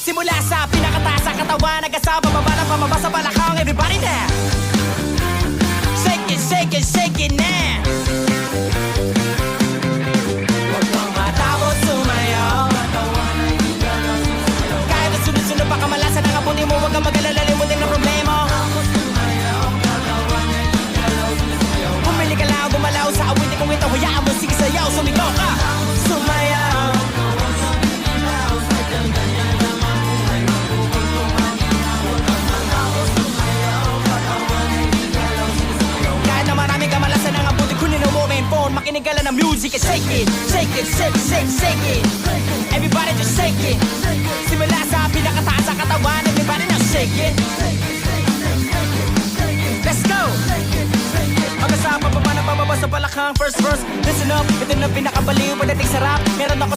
Simula sa pinakataas sa katawan, hanggang sa pababa ng pamaba sa balakang. Everybody now, shake it, shake it, shake it now. Huwag kang matapos sumayaw, kahit na sunod-sunod pa kamalasan ang abuti mo. Huwag kang mag-alala, limutin ang problema. Bumili ka lang, gumalaw sa awitin kong ito. Hayaan mo, sige sayaw, sumigaw ka. Sumayaw, kahit na maraming kamalasan ang abuti, kunin ang mobile phone, makinig ka lang ng music and shake it, shake it, shake, shake, shake it. Everybody just shake it. Simula sa pinakataas sa katawan, everybody now shake it. Let's go! Hanggang sa pababa ng pababa sa balakang. First verse, listen up, ito na pinakabaliw, pagdating sa rap. Meron ako